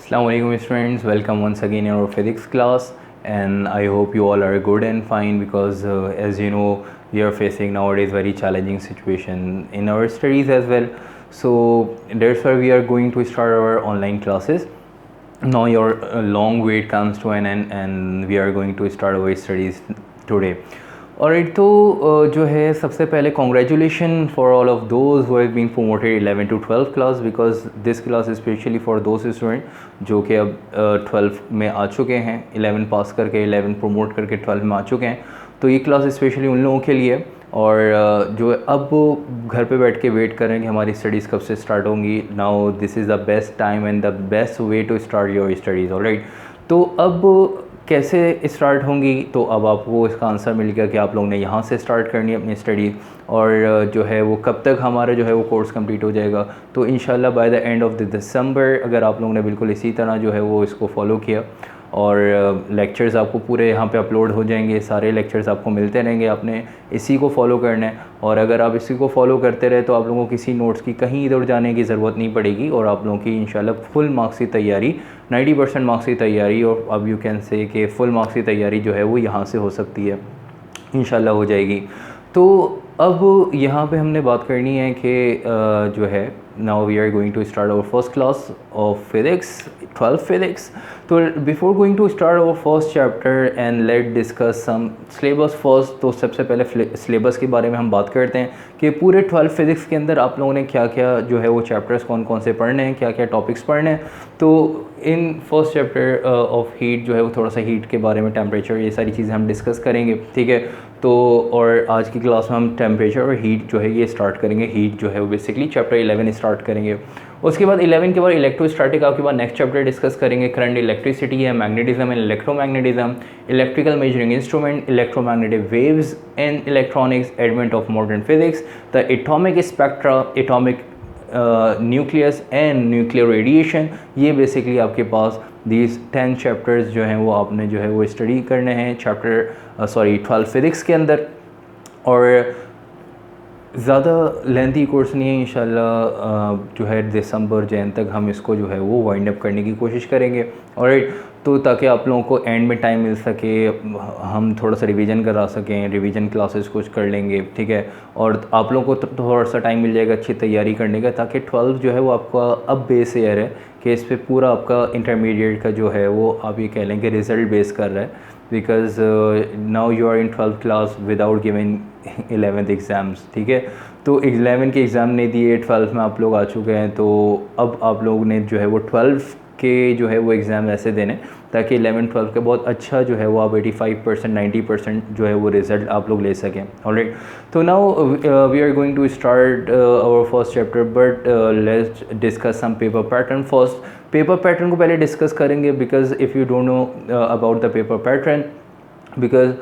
Assalamualaikum students, welcome once again in our physics class, and I hope you all are good and fine because as you know we are facing nowadays very challenging situation in our studies as well. So that's why we are going to start our online classes. Now your long wait comes to an end and we are going to start our studies today. Alright तो जो है सबसे पहले congratulation for all of those who have been promoted 11 to 12 class, because this class specially for those student जो कि अब 12 में आ चुके हैं, 11 पास करके 11 प्रोमोट करके 12 में आ चुके हैं। तो ये क्लास स्पेशली उन लोगों के लिए और जो अब घर पे बैठ के वेट कर रहे हैं कि हमारी स्टडीज़ कब से स्टार्ट होंगी। Now this is the best time and the best way to start your studies. Alright, तो अब कैसे स्टार्ट होंगी, तो अब आपको इसका आंसर मिल गया कि आप लोगों ने यहाँ से स्टार्ट करनी है अपनी स्टडी, और जो है वो कब तक हमारा जो है वो कोर्स कंप्लीट हो जाएगा। तो इंशाल्लाह by the end of the दिसंबर अगर आप लोगों ने बिल्कुल इसी तरह जो है वो इसको फॉलो किया और लेक्चर्स आपको पूरे यहाँ पे अपलोड हो जाएंगे, सारे लेक्चर्स आपको मिलते रहेंगे, आपने इसी को फॉलो करना है। और अगर आप इसी को फॉलो करते रहे तो आप लोगों को किसी नोट्स की कहीं इधर जाने की ज़रूरत नहीं पड़ेगी और आप लोगों की इंशाल्लाह फुल मार्क्स की तैयारी, 90% मार्क्स की तैयारी, और अब यू कैन से कि फुल मार्क्स की तैयारी जो है वो यहाँ से हो सकती है, इंशाल्लाह हो जाएगी। तो अब यहाँ पे हमने बात करनी है कि जो है now we are going to start our first class of physics, 12 physics. तो before going to start our first chapter and let discuss some syllabus first, तो सबसे पहले सिलेबस के बारे में हम बात करते हैं कि पूरे 12 फिज़िक्स के अंदर आप लोगों ने क्या क्या जो है वो चैप्टर्स कौन कौन से पढ़ने हैं, क्या क्या टॉपिक्स पढ़ने हैं। तो in first chapter of heat जो है वो थोड़ा सा हीट के बारे में, टेम्परेचर, ये सारी चीज़ें हम डिस्कस करेंगे, ठीक है। तो और आज की क्लास में हम टेम्परेचर और हीट जो है ये स्टार्ट करेंगे। हीट जो है वो बेसिकली चैप्टर 11 स्टार्ट करेंगे। उसके बाद 11 के बाद इलेक्ट्रोस्टैटिक आपके बाद नेक्स्ट चैप्टर डिस्कस करेंगे। करंट, इलेक्ट्रिसिटी है, magnetism and electromagnetism, electrical measuring instrument, electromagnetic waves and electronics, advent of modern physics, the atomic spectra, atomic nucleus and nuclear radiation. ये बेसिकली आपके पास दीज 10 चैप्टर्स जो हैं वो आपने जो है वो स्टडी करने हैं चैप्टर 12 फिज़िक्स के अंदर। और ज़्यादा लेंथी कोर्स नहीं है, इंशाल्लाह जो है दिसंबर जैन तक हम इसको जो है वो वाइंड अप करने की कोशिश करेंगे। ऑलराइट, तो ताकि आप लोगों को एंड में टाइम मिल सके, हम थोड़ा सा रिवीजन करा सकें, रिवीजन क्लासेस कुछ कर लेंगे, ठीक है। और आप लोगों को थोड़ा सा टाइम मिल जाएगा अच्छी तैयारी करने का, ताकि 12 जो है वो आपका अब बेस ईयर है कि इस पर पूरा आपका इंटरमीडिएट का जो है वो आप ये कह लें कि रिज़ल्ट बेस कर रहा है, because now you are in 12th class without giving 11th exams, ठीक है। तो 11 के एग्ज़ाम नहीं दिए, 12 में आप लोग आ चुके हैं, तो अब आप लोगों ने जो है वो 12 के जो है वो एग्ज़ाम ऐसे देने ताकि 11-12 का बहुत अच्छा जो है वो आप 85% 90% जो है वो रिज़ल्ट आप लोग ले सकें। ऑलराइट, तो now we are going to start our first chapter, but let's discuss some paper pattern first. Paper pattern को पहले डिस्कस करेंगे, because if you don't know about the paper pattern, because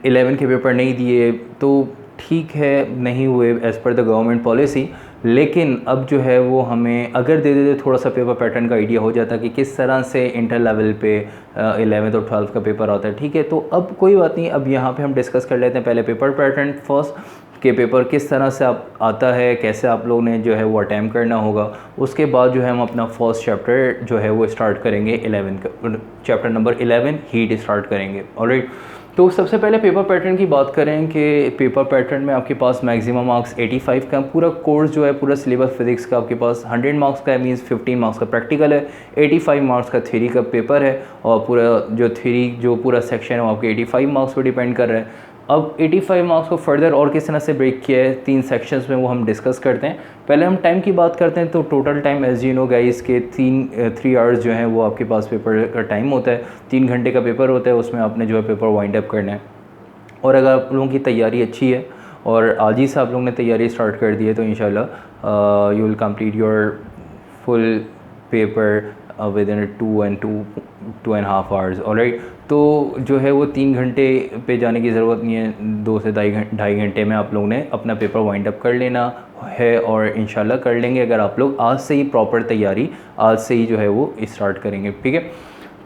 11 के paper नहीं दिए तो ठीक है, नहीं हुए as per the government policy, लेकिन अब जो है वो हमें अगर दे देते थोड़ा सा पेपर पैटर्न का आइडिया हो जाता कि किस तरह से इंटर लेवल पे 11th और 12th का पेपर आता है, ठीक है। तो अब कोई बात नहीं, अब यहाँ पे हम डिस्कस कर लेते हैं पहले पेपर पैटर्न फर्स्ट के पेपर किस तरह से आता है, कैसे आप लोग ने जो है वो अटैम्प्ट करना होगा। उसके बाद जो है हम अपना फर्स्ट चैप्टर जो है वो स्टार्ट करेंगे 11 का, चैप्टर नंबर 11 हीट स्टार्ट करेंगे। ऑलराइट, तो सबसे पहले पेपर पैटर्न की बात करें कि पेपर पैटर्न में आपके पास मैक्सिमम मार्क्स 85 का, पूरा कोर्स जो है पूरा सिलेबस फिजिक्स का आपके पास 100 मार्क्स का है, मीन्स 15 मार्क्स का प्रैक्टिकल है, 85 मार्क्स का थ्योरी का पेपर है, और पूरा जो थ्योरी जो पूरा सेक्शन है वो आपके 85 मार्क्स पर डिपेंड कर रहा है। अब 85 मार्क्स को फर्दर और किस तरह से ब्रेक किया है 3 सेक्शंस में, वो हम डिस्कस करते हैं। पहले हम टाइम की बात करते हैं, तो total time as you know guys के 3 आवर्स जो हैं वो आपके पास पेपर का टाइम होता है, 3 घंटे का पेपर होता है, उसमें आपने जो है पेपर वाइंड अप करना है। और अगर आप लोगों की तैयारी अच्छी है और आज ही से आप लोगों ने तैयारी स्टार्ट कर दी है, तो इंशाल्लाह you will complete your full paper with in 2.5 hours. Alright, तो जो है वो 3 घंटे पे जाने की ज़रूरत नहीं है, 2 से ढाई घंटे में आप लोगों ने अपना पेपर वाइंड अप कर लेना है, और इंशाल्लाह कर लेंगे अगर आप लोग आज से ही प्रॉपर तैयारी आज से ही जो है वो स्टार्ट करेंगे, ठीक है।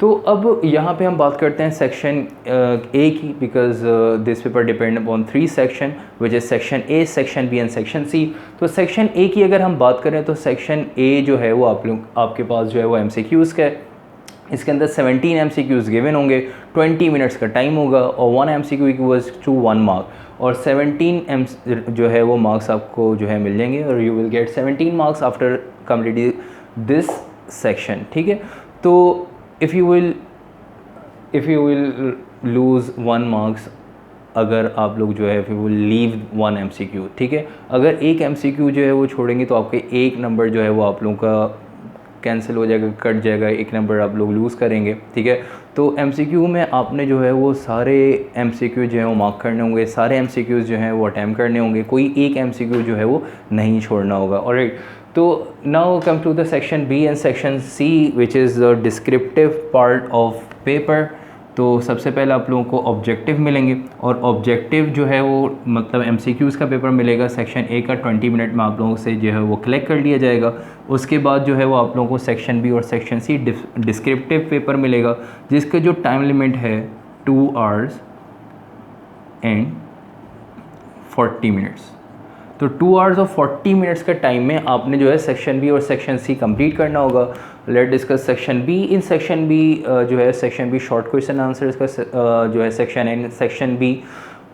तो अब यहाँ पे हम बात करते हैं सेक्शन ए की, because this paper depend upon 3 section which is section A, section B and section C. तो सेक्शन ए की अगर हम बात करें तो सेक्शन ए जो है वो आपके पास जो है वो MCQs का है। इसके अंदर 17 MCQs गिवन होंगे, 20 मिनट्स का टाइम होगा और 1 MCQ इक्वल्स टू 1 मार्क, और 17 जो है वो मार्क्स आपको जो है मिल जाएंगे, और you will get 17 marks after completing this section. ठीक है, तो if you will lose 1 marks, अगर आप लोग जो है if you will leave 1 MCQ, ठीक है, अगर एक MCQ जो है वो छोड़ेंगे तो आपके एक नंबर जो है वो आप लोगों का कैंसिल हो जाएगा, कट जाएगा, एक नंबर आप लोग लूज़ करेंगे। ठीक है, तो MCQ में आपने जो है वो सारे MCQ जो है वो मार्क करने होंगे, सारे MCQs जो हैं वो अटैम्प्ट करने होंगे, कोई एक MCQ जो है वो नहीं छोड़ना होगा। ऑलराइट, तो now come to the section B and section C which is the descriptive part of paper. तो सबसे पहले आप लोगों को ऑब्जेक्टिव मिलेंगे, और ऑब्जेक्टिव जो है वो मतलब MCQs का पेपर मिलेगा। सेक्शन ए का 20 मिनट में आप लोगों से जो है वो कलेक्ट कर लिया जाएगा। उसके बाद जो है वो आप लोगों को सेक्शन बी और सेक्शन सी डिस्क्रिप्टिव पेपर मिलेगा, जिसका जो टाइम लिमिट है 2 आवर्स एंड 40 मिनट्स। तो 2 आवर्स और 40 मिनट्स का टाइम में आपने जो है सेक्शन बी और सेक्शन सी कंप्लीट करना होगा। Let discuss section B. In section B जो है section B short question answers का जो है सेक्शन है। Section B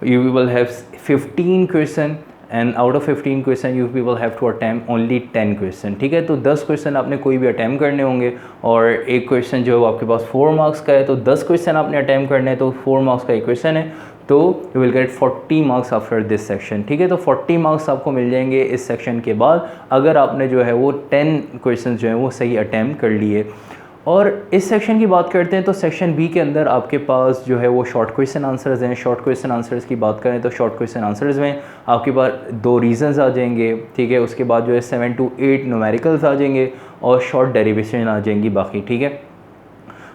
you will have 15 question and out of 15 question you will have to attempt only 10 question. ठीक है, तो 10 क्वेश्चन आपने कोई भी अटैम्प्ट करने होंगे, और एक क्वेश्चन जो है वो आपके पास 4 मार्क्स का है, तो 10 क्वेश्चन आपने अटैम्प्ट करने हैं, तो 4 मार्क्स का एक क्वेश्चन है, तो you will get 40 marks after this section. ठीक है, तो 40 मार्क्स आपको मिल जाएंगे इस सेक्शन के बाद, अगर आपने जो है वो 10 क्वेश्चन जो है वो सही अटैम्प्ट कर लिए। और इस सेक्शन की बात करते हैं तो सेक्शन बी के अंदर आपके पास जो है वो शॉर्ट क्वेश्चन आंसर्स हैं। शॉर्ट क्वेश्चन आंसर्स की बात करें तो शॉर्ट क्वेश्चन आंसर्स में आपके पास 2 रीजंस आ जाएंगे। ठीक है, उसके बाद जो है 7 to 8 न्यूमेरिकल्स आ जाएंगे और शॉर्ट डेरिवेशन आ जाएंगी बाकी। ठीक है,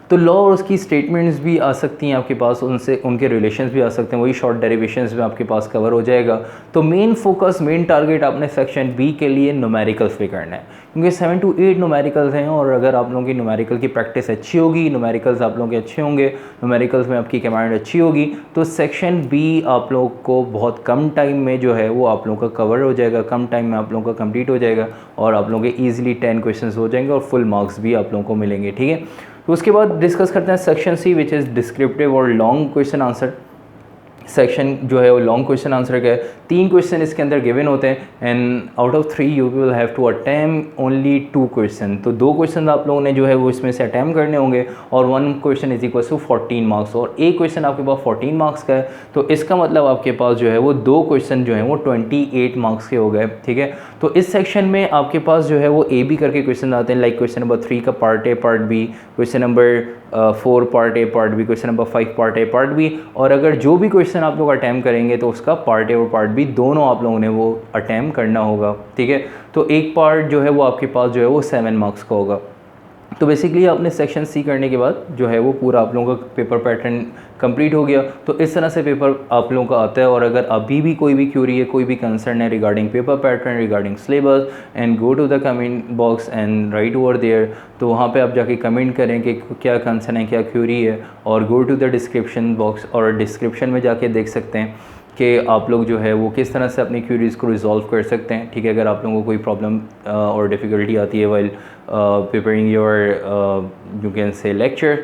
तो लॉ और उसकी स्टेटमेंट्स भी आ सकती हैं आपके पास, उनसे उनके रिलेशंस भी आ सकते हैं, वही शॉर्ट डेरिवेशंस में आपके पास कवर हो जाएगा। तो मेन फोकस, मेन टारगेट आपने सेक्शन बी के लिए न्यूमेरिकल्स पे करना है, क्योंकि 7 to 8 न्यूमेरिकल्स हैं, और अगर आप लोगों की न्यूमेरिकल की प्रैक्टिस अच्छी होगी, न्यूमेरिकल्स आप लोगों के अच्छे होंगे, न्यूमेरिकल्स में आपकी कमांड अच्छी होगी, तो सेक्शन बी आप लोग को बहुत कम टाइम में जो है वो आप लोगों का कवर हो जाएगा, कम टाइम में आप लोगों का कंप्लीट हो जाएगा, और आप लोगों के ईजिली 10 क्वेश्चन हो जाएंगे और फुल मार्क्स भी आप लोगों को मिलेंगे। ठीक है, तो उसके बाद डिस्कस करते हैं section C which is descriptive और लॉन्ग क्वेश्चन आंसर। सेक्शन जो है वो लॉन्ग क्वेश्चन आंसर का है। 3 क्वेश्चन इसके अंदर गिवन होते हैं, and out of 3 you will have to attempt only 2 question. तो 2 क्वेश्चन आप लोगों ने जो है वो इसमें से अटैम्प्ट करने होंगे, और 1 question is equal to 14 marks, और एक क्वेश्चन आपके पास 14 मार्क्स का है, तो इसका मतलब आपके पास जो है वो 2 क्वेश्चन जो है वो 28 मार्क्स के हो गए। ठीक है, तो इस सेक्शन में आपके पास जो है वो ए बी करके क्वेश्चन आते हैं, लाइक क्वेश्चन नंबर 3 का part A part B, question number 4 part A part B, question number 5 part A part B, और अगर जो भी क्वेश्चन आप लोग अटैम्प्ट करेंगे तो उसका पार्ट ए और पार्ट बी दोनों आप लोगों ने वो अटैम्प्ट करना होगा। ठीक है, तो एक पार्ट जो है वो आपके पास जो है वो 7 मार्क्स का होगा। तो बेसिकली आपने सेक्शन सी करने के बाद जो है वो पूरा आप लोगों का पेपर पैटर्न कंप्लीट हो गया। तो इस तरह से पेपर आप लोगों का आता है, और अगर अभी भी कोई भी क्यूरी है, कोई भी कंसर्न है regarding paper pattern, regarding syllabus, and go to the comment box and write over there, तो वहाँ पे आप जाके कमेंट करें कि क्या कंसर्न है, क्या क्यूरी है, और go to the description box, और डिस्क्रिप्शन में जाके देख सकते हैं कि आप लोग जो है वो किस तरह से अपनी क्यूरीज़ को रिजॉल्व कर सकते हैं। ठीक है, अगर आप लोगों को कोई प्रॉब्लम और डिफ़िकल्टी आती है while preparing your you can say lecture,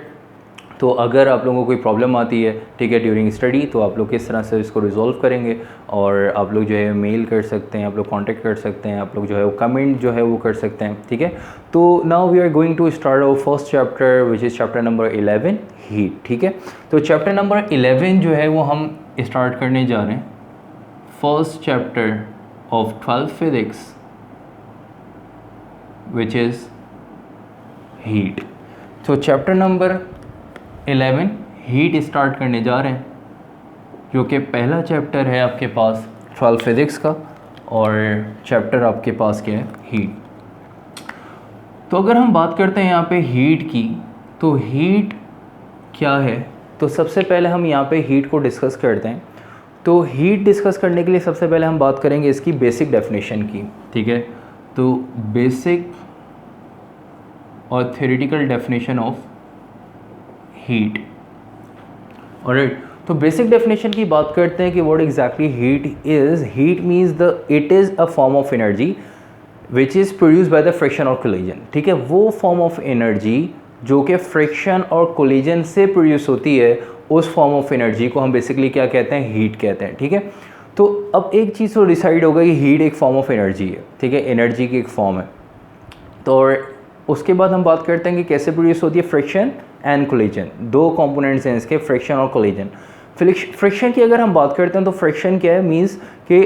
तो अगर आप लोगों को कोई प्रॉब्लम आती है, ठीक है, ड्यूरिंग स्टडी, तो आप लोग किस तरह से इसको रिजॉल्व करेंगे, और आप लोग जो है मेल कर सकते हैं, आप लोग कांटेक्ट कर सकते हैं, आप लोग जो है वो कमेंट जो है वो कर सकते हैं। ठीक है, तो now we are going to start our first chapter which is chapter number 11 heat. ठीक है, तो चैप्टर नंबर 11 जो है वो हम स्टार्ट करने जा रहे हैं। First chapter of 12th physics which is heat. तो चैप्टर नंबर 11 हीट स्टार्ट करने जा रहे हैं, जो कि पहला चैप्टर है आपके पास 12th फिजिक्स का, और चैप्टर आपके पास क्या है, हीट। तो अगर हम बात करते हैं यहाँ पे हीट की, तो हीट क्या है, तो सबसे पहले हम यहाँ पे हीट को डिस्कस करते हैं। तो हीट डिस्कस करने के लिए सबसे पहले हम बात करेंगे इसकी बेसिक डेफिनेशन की। ठीक है, तो बेसिक और theoretical definition of heat. Alright, तो बेसिक डेफिनेशन की बात करते हैं कि what exactly heat is. Heat means it is a form of energy which is produce by the friction और कोलिजन। ठीक है, वो फॉर्म ऑफ एनर्जी जो कि फ्रिक्शन और कोलिजन से प्रोड्यूस होती है, उस फॉर्म ऑफ एनर्जी को हम बेसिकली क्या कहते हैं, हीट कहते हैं। ठीक है, तो अब एक चीज़ तो डिसाइड होगा कि हीट एक फॉर्म ऑफ एनर्जी है। ठीक है, एनर्जी की एक फॉर्म है। तो उसके बाद हम बात करते हैं कि कैसे प्रोड्यूस होती है फ्रिक्शन एंड कोलिजन। दो कंपोनेंट्स हैं इसके, फ्रिक्शन और कोलिजन। फ्रिक्शन की अगर हम बात करते हैं तो फ्रिक्शन क्या है, मीन्स कि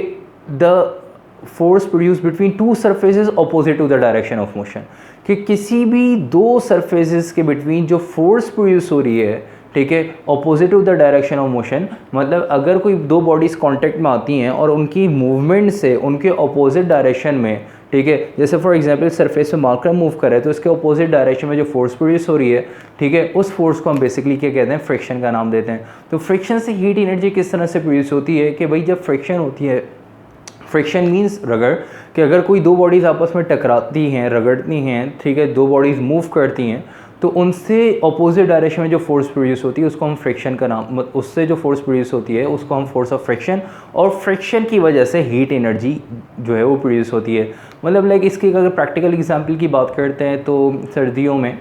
the force produce between two surfaces opposite to the direction of motion. कि किसी भी दो सरफेसेस के बिटवीन जो फोर्स प्रोड्यूस हो रही है, ठीक है, opposite to the direction of motion, मतलब अगर कोई दो बॉडीज़ कांटेक्ट में आती हैं और उनकी मूवमेंट से उनके अपोजिट डायरेक्शन में, ठीक है, जैसे फॉर एग्जांपल सरफेस पे मार्कर मूव कर रहा है तो इसके अपोजिट डायरेक्शन में जो फोर्स प्रोड्यूस हो रही है, ठीक है, उस फोर्स को हम बेसिकली क्या कहते हैं, फ्रिक्शन का नाम देते हैं। तो फ्रिक्शन से हीट एनर्जी किस तरह से प्रोड्यूस होती है कि भाई जब फ्रिक्शन होती है, फ्रिक्शन मीन्स रगड़, कि अगर कोई दो बॉडीज़ आपस में टकराती हैं, रगड़ती हैं, ठीक है, दो बॉडीज़ मूव करती हैं, तो उनसे अपोजिट डायरेक्शन में जो फोर्स प्रोड्यूस होती है उसको हम फ्रिक्शन का नाम, उससे जो फोर्स प्रोड्यूस होती है उसको हम फोर्स ऑफ फ्रिक्शन, और फ्रिक्शन की वजह से हीट एनर्जी जो है वो प्रोड्यूस होती है। मतलब लाइक इसकी अगर प्रैक्टिकल एग्जांपल की बात करते हैं तो सर्दियों में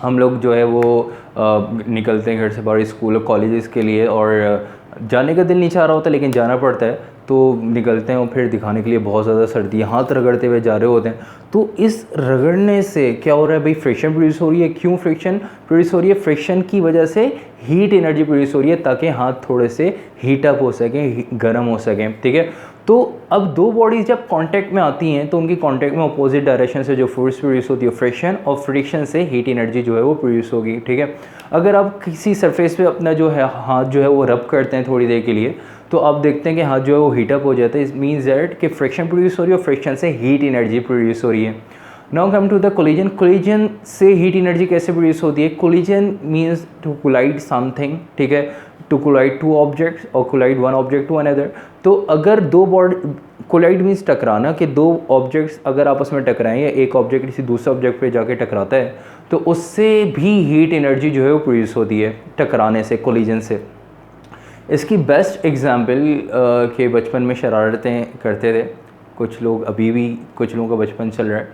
हम लोग जो है वो निकलते हैं घर से बाहर स्कूल और कॉलेजेस के लिए, और जाने का दिल नहीं चाह रहा होता लेकिन जाना पड़ता है, तो निकलते हैं और फिर दिखाने के लिए बहुत ज़्यादा सर्दी, हाथ रगड़ते हुए जा रहे होते हैं। तो इस रगड़ने से क्या हो रहा है भाई, फ्रिक्शन प्रोड्यूस हो रही है। क्यों फ्रिक्शन प्रोड्यूस हो रही है? फ्रिक्शन की वजह से हीट एनर्जी प्रोड्यूस हो रही है ताकि हाथ थोड़े से हीट अप हो सकें, गर्म हो सकें। ठीक है, तो अब दो बॉडीज़ जब कांटेक्ट में आती हैं तो उनकी कांटेक्ट में अपोजिट डायरेक्शन से जो फोर्स प्रोड्यूस होती है फ्रिक्शन, और फ्रिक्शन से हीट एनर्जी जो है वो प्रोड्यूस होगी। ठीक है, अगर आप किसी सरफेस पे अपना जो है हाथ जो है वो रब करते हैं थोड़ी देर के लिए, तो आप देखते हैं कि हाथ जो है वो हीटअप हो जाता है। इट मीन्स दैट कि फ्रिक्शन प्रोड्यूस हो रही है और फ्रिक्शन से हीट एनर्जी प्रोड्यूस हो रही है। Now come to the collision. Collision से हीट एनर्जी कैसे प्रोड्यूस होती है? Collision means to collide something, ठीक है, टू कोलाइड टू ऑब्जेक्ट्स और collide one object to another. तो अगर दो बॉडी, कोलाइड मीन्स टकराना, कि दो ऑब्जेक्ट्स अगर आपस में टकराएं या एक ऑब्जेक्ट किसी दूसरे ऑब्जेक्ट पे जाके टकराता है तो उससे भी हीट एनर्जी जो है वो प्रोड्यूस होती है टकराने से, कोलिजन से। इसकी बेस्ट एग्जाम्पल के बचपन में शरारतें करते थे कुछ लोग, अभी भी कुछ लोगों का बचपन चल रहा है,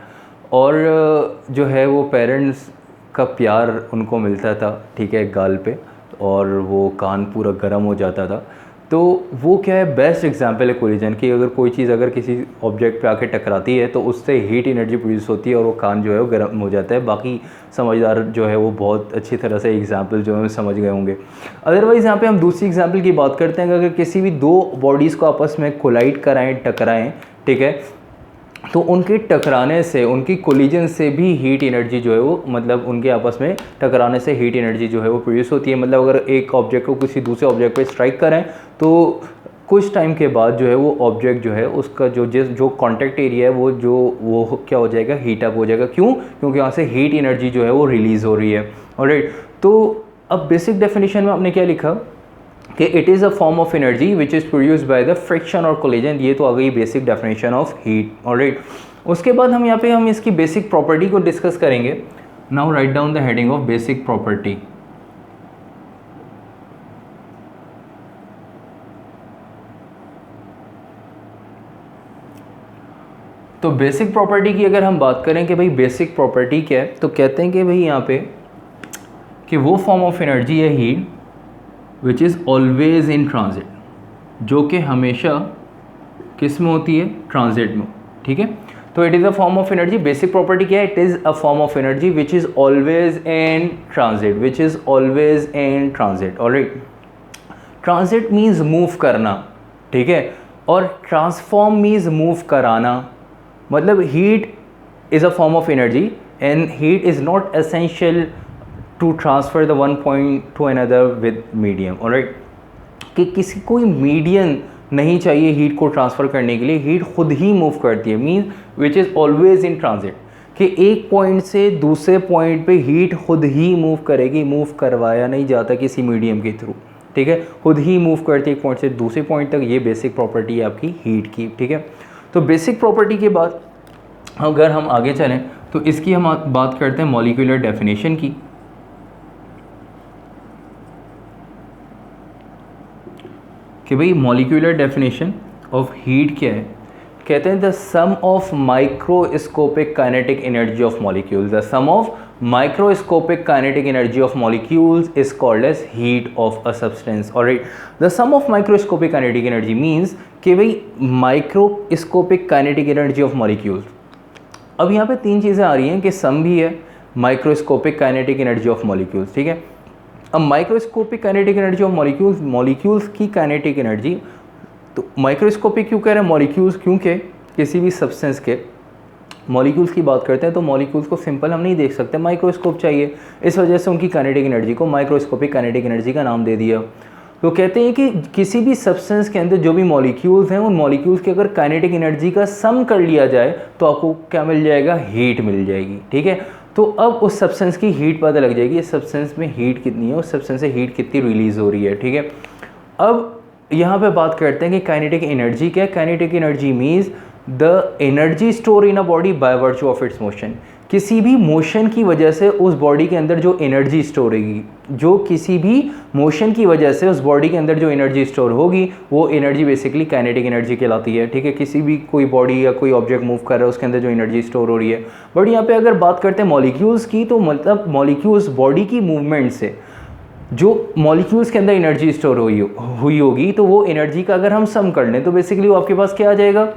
और जो है वो पेरेंट्स का प्यार उनको मिलता था, ठीक है, गाल पे, और वो कान पूरा गर्म हो जाता था। तो वो क्या है, बेस्ट एग्जांपल है कोलिजन की। अगर कोई चीज़ अगर किसी ऑब्जेक्ट पे आके टकराती है तो उससे हीट एनर्जी प्रोड्यूस होती है और वो कान जो है वो गर्म हो जाता है। बाकी समझदार जो है वो बहुत अच्छी तरह से एग्जांपल जो है समझ गए होंगे। अदरवाइज़ यहाँ पे हम दूसरी एग्जांपल की बात करते हैं कि अगर किसी भी दो बॉडीज़ को आपस में कोलाइड कराएँ, टकराएँ, ठीक है, तो उनके टकराने से, उनकी कोलिजन से भी हीट एनर्जी जो है वो, मतलब उनके आपस में टकराने से हीट एनर्जी जो है वो प्रोड्यूस होती है। मतलब अगर एक ऑब्जेक्ट को किसी दूसरे ऑब्जेक्ट पे स्ट्राइक करें तो कुछ टाइम के बाद जो है वो ऑब्जेक्ट जो है उसका जो कॉन्टैक्ट एरिया है वो क्या हो जाएगा, हीट अप हो जाएगा। क्यों? क्योंकि वहाँ से हीट एनर्जी जो है वो रिलीज़ हो रही है। ऑलराइट, तो अब बेसिक डेफिनेशन में आपने क्या लिखा कि it is a form of energy which is produced by the friction और कोलिजन। ये तो आ गई basic definition of heat. Alright, उसके बाद हम यहाँ पे हम इसकी बेसिक प्रॉपर्टी को डिस्कस करेंगे। Now write down the heading of basic property. तो बेसिक प्रॉपर्टी की अगर हम बात करें कि भाई बेसिक प्रॉपर्टी क्या है, तो कहते हैं कि भाई यहाँ पे कि वो फॉर्म ऑफ एनर्जी है heat which is always in transit, जो कि हमेशा किस में होती है, ट्रांजिट में। ठीक है, तो it is a form of energy. Basic property क्या है? It is a form of energy which is always in transit, which is always in transit. Alright, transit means move करना, ठीक है, और ट्रांसफॉर्म मीन्स मूव कराना। मतलब heat is a form of energy and heat is not essential to transfer the one point to another with medium. Alright, कि किसी कोई medium नहीं चाहिए हीट को ट्रांसफ़र करने के लिए, हीट खुद ही मूव करती है। Means which is always in transit, कि एक पॉइंट से दूसरे पॉइंट पे हीट खुद ही मूव करेगी, मूव करवाया नहीं जाता किसी मीडियम के थ्रू। ठीक है, खुद ही मूव करती है एक पॉइंट से दूसरे पॉइंट तक। ये बेसिक प्रॉपर्टी है आपकी हीट की। ठीक है, तो बेसिक प्रॉपर्टी के बाद अगर हम आगे चलें तो इसकी हम बात करते हैं मॉलिक्यूलर डेफिनेशन की। कि भाई मॉलिक्यूलर डेफिनेशन ऑफ हीट क्या है, कहते हैं the sum of microscopic kinetic energy of molecules, the sum of microscopic kinetic energy of molecules is called as heat of a substance. Alright, the sum of microscopic kinetic energy means कि भाई microscopic kinetic energy of molecules. अब यहाँ पे तीन चीज़ें आ रही हैं कि सम भी है, microscopic kinetic energy of molecules, ठीक है। अब microscopic kinetic energy of molecules, molecules की काइनेटिक एनर्जी, तो माइक्रोस्कोपिक क्यों कह रहे हैं मॉलिक्यूल्स, क्योंकि किसी भी सब्सटेंस के मॉलिक्यूल्स की बात करते हैं तो मॉलिक्यूल्स को सिंपल हम नहीं देख सकते, माइक्रोस्कोप चाहिए, इस वजह से उनकी काइनेटिक एनर्जी को माइक्रोस्कोपिक काइनेटिक एनर्जी का नाम दे दिया। तो कहते हैं कि किसी भी सब्सटेंस के अंदर जो भी मॉलिक्यूल्स हैं, उन मॉलिक्यूल्स की अगर काइनेटिक एनर्जी का सम कर लिया जाए तो आपको क्या मिल जाएगा, हीट मिल जाएगी, ठीक है। तो अब उस सब्सटेंस की हीट पता लग जाएगी, इस सब्सटेंस में हीट कितनी है, उस सब्सटेंस से हीट कितनी रिलीज़ हो रही है, ठीक है। अब यहाँ पे बात करते हैं कि काइनेटिक एनर्जी क्या है। Kinetic energy means the energy store in a body by virtue of its motion. किसी भी मोशन की वजह से उस बॉडी के अंदर जो एनर्जी स्टोर होगी, जो किसी भी मोशन की वजह से उस बॉडी के अंदर जो एनर्जी स्टोर होगी, वो एनर्जी बेसिकली काइनेटिक एनर्जी कहलाती है, ठीक है। किसी भी कोई बॉडी या कोई ऑब्जेक्ट मूव कर रहा है उसके अंदर जो एनर्जी स्टोर हो रही है। बट यहाँ पे अगर बात करते हैं मॉलिक्यूल्स की, तो मतलब मॉलिक्यूल्स बॉडी की मूवमेंट से जो मॉलिक्यूल्स के अंदर एनर्जी स्टोर हुई होगी, तो वो एनर्जी का अगर हम सम कर लें तो बेसिकली वो आपके पास क्या आ जाएगा,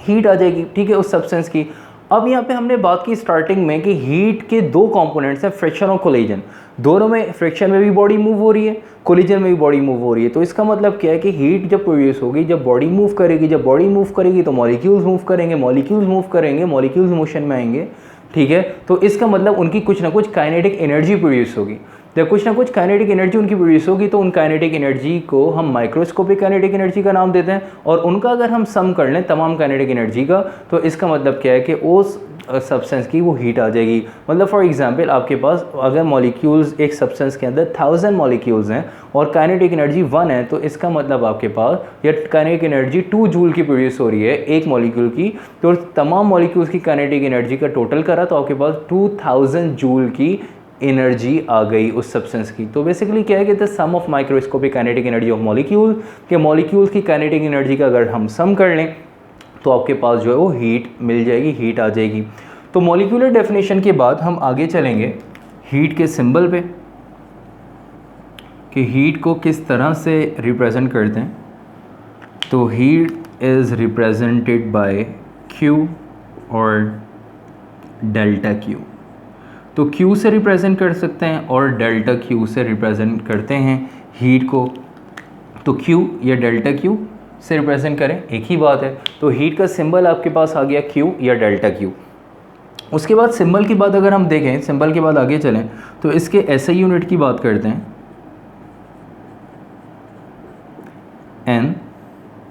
हीट आ जाएगी, ठीक है, उस सब्सटेंस की। अब यहाँ पे हमने बात की स्टार्टिंग में कि हीट के दो कंपोनेंट्स हैं, फ्रिक्शन और कोलिजन। दोनों में, फ्रिक्शन में भी बॉडी मूव हो रही है, कोलिजन में भी बॉडी मूव हो रही है। तो इसका मतलब क्या है कि हीट जब प्रोड्यूस होगी, जब बॉडी मूव करेगी, जब बॉडी मूव करेगी तो मॉलिक्यूल्स मूव करेंगे, मॉलिक्यूल्स मूव करेंगे, मॉलिक्यूल्स मोशन में आएंगे, ठीक है। तो इसका मतलब उनकी कुछ ना कुछ काइनेटिक एनर्जी प्रोड्यूस होगी। जब कुछ ना कुछ काइनेटिक एनर्जी उनकी प्रोड्यूस होगी तो उन काइनेटिक एनर्जी को हम माइक्रोस्कोपिक काइनेटिक एनर्जी का नाम देते हैं। और उनका अगर हम सम कर लें तमाम काइनेटिक एनर्जी का, तो इसका मतलब क्या है कि उस सब्सटेंस की वो हीट आ जाएगी। मतलब फॉर एग्जांपल आपके पास अगर मॉलिक्यूल्स, एक सब्सटेंस के अंदर 1000 मॉलिक्यूल्स हैं और काइनेटिक एनर्जी 1 है, तो इसका मतलब आपके पास या काइनेटिक एनर्जी 2 जूल की प्रोड्यूस हो रही है एक मॉलिक्यूल की। तो तमाम मॉलिक्यूल्स की काइनेटिक एनर्जी का टोटल करा तो आपके पास 2000 जूल की एनर्जी आ गई उस सब्सटेंस की। तो बेसिकली क्या है कि the sum of microscopic kinetic energy of molecule, के मॉलिक्यूल्स की काइनेटिक एनर्जी का अगर हम सम कर लें तो आपके पास जो है वो हीट मिल जाएगी, हीट आ जाएगी। तो मॉलिक्यूलर डेफिनेशन के बाद हम आगे चलेंगे हीट के सिंबल पे, कि हीट को किस तरह से रिप्रेजेंट करते हैं। तो heat is represented by Q और डेल्टा Q। तो Q से रिप्रेजेंट कर सकते हैं और डेल्टा Q से रिप्रेजेंट करते हैं हीट को। तो Q या डेल्टा Q से रिप्रेजेंट करें, एक ही बात है। तो हीट का सिंबल आपके पास आ गया Q या डेल्टा Q। उसके बाद सिंबल की बात अगर हम देखें, सिंबल के बाद आगे चलें तो इसके SI यूनिट की बात करते हैं। And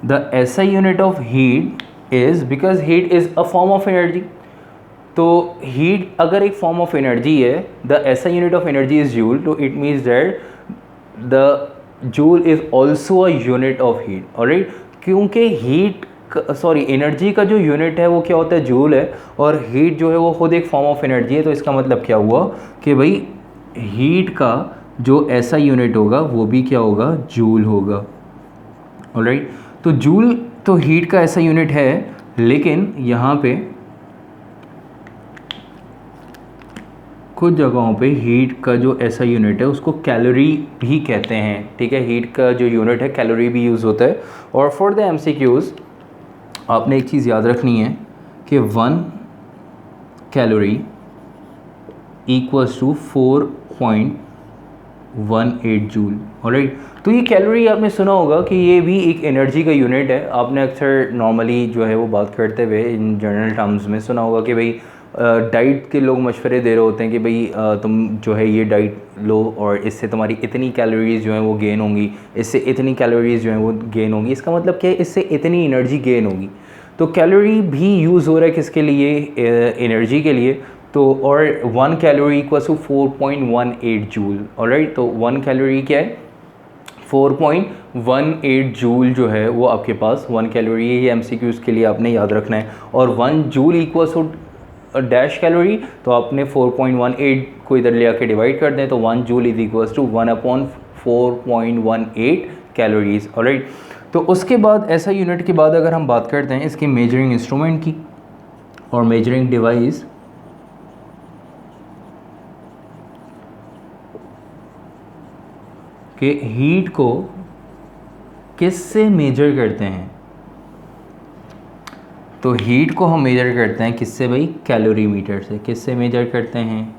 the SI unit of heat is, because heat is a form of energy. तो हीट अगर एक फॉर्म ऑफ एनर्जी है, the SI unit of energy is joule, तो it means that the joule is also a unit of heat. Alright, क्योंकि heat energy का जो unit है वो क्या होता है, जूल है, और हीट जो है वो खुद एक फॉर्म ऑफ एनर्जी है। तो इसका मतलब क्या हुआ कि भाई हीट का जो SI यूनिट होगा वो भी क्या होगा, जूल होगा। ऑलराइट, तो जूल तो हीट का SI यूनिट है, लेकिन यहाँ पे कुछ जगहों पे हीट का जो SI यूनिट है उसको कैलोरी भी कहते हैं, ठीक है। हीट का जो यूनिट है कैलोरी भी यूज़ होता है। और फॉर द MCQs आपने एक चीज़ याद रखनी है कि 1 calorie equals to 4.18 joule. Alright, तो ये कैलोरी आपने सुना होगा कि ये भी एक एनर्जी का यूनिट है। आपने अक्सर नॉर्मली जो है वो बात करते हुए इन जनरल टर्म्स में सुना होगा कि भाई डाइट के लोग मशवरे दे रहे होते हैं कि भाई तुम जो है ये डाइट लो और इससे तुम्हारी इतनी कैलोरीज़ जो हैं वो गेन होंगी, इससे इतनी कैलोरीज़ जो हैं वो गेन होंगी। इसका मतलब क्या है, इससे इतनी एनर्जी गेन होगी। तो कैलोरी भी यूज़ हो रहा है किसके लिए, एनर्जी के लिए। तो और 1 calorie equals to 4.18 joule. Alright, तो 1 कैलोरी क्या है, 4.18 जूल जो है वो आपके पास 1 कैलोरी है। ये MCQs के लिए आपने याद रखना है। और 1 joule equals to dash calorie, तो आपने 4.18 को इधर ले आके डिवाइड कर दें तो 1 joule is equals to 1/4.18 calories. Alright, तो उसके बाद ऐसा यूनिट के बाद अगर हम बात करते हैं इसकी मेजरिंग इंस्ट्रूमेंट की और मेजरिंग डिवाइस, कि हीट को किससे मेजर करते हैं, तो हीट को हम मेजर करते हैं किससे भाई, कैलोरीमीटर से। किससे मेजर करते हैं,